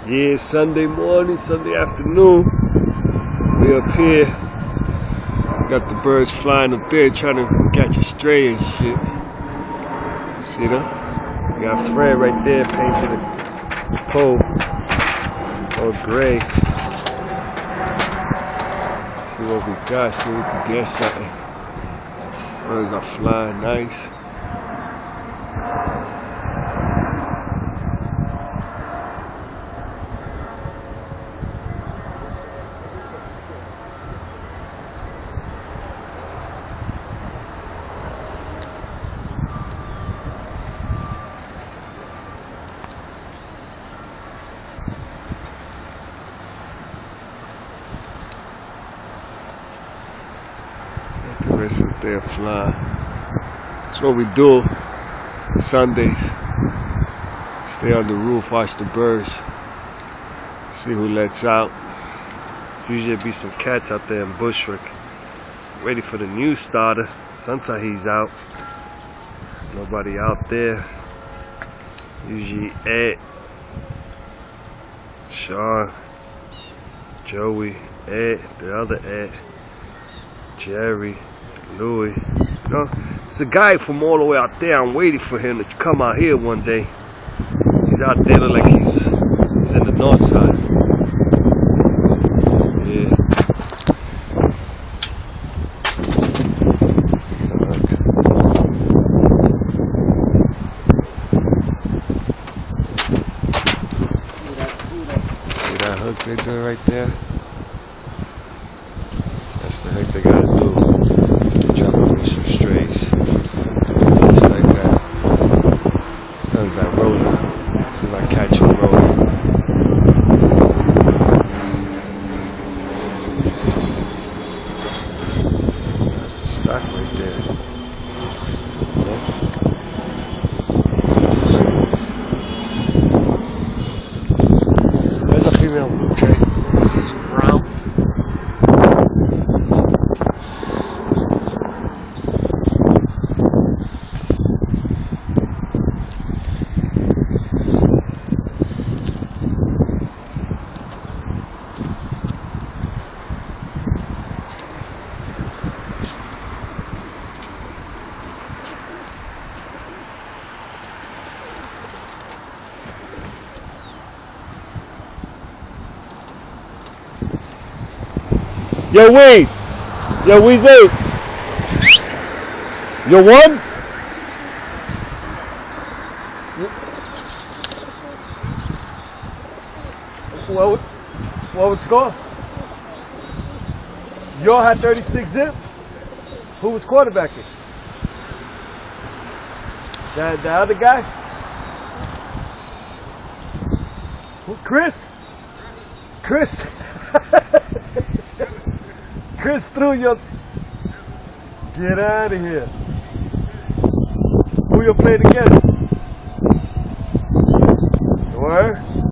Yeah, Sunday morning, Sunday afternoon. We up here. Got the birds flying up there trying to catch a stray and shit. See them? We got Fred right there painting the pole. All gray. See what we got, see if we can get something. Birds are flying nice. The rest up there flying. That's what we do Sundays. Stay on the roof, watch the birds. See who lets out. Usually be some cats out there in Bushwick. Ready for the new starter. Sometimes he's out. Nobody out there. Usually Ed, Sean, Joey, Ed, the other Ed, Jerry, Louis. You know, it's a guy from all the way out there. I'm waiting for him to come out here one day. He's out there like he's in the north side. Yeah. See that hook they're doing right there? That's the heck they gotta do. Try to bring some strays. Just like that. That was that roller. See if I catch a roller. That's the stock right there. There's a female blue jay. She's brown. Yo, Weez! Yo, Weezy! You won? What was the score? Y'all had 36 zip? Who was quarterbacking? The other guy? Who, Chris? Chris? Chris threw your... Get out of here. Who you playing against? Where?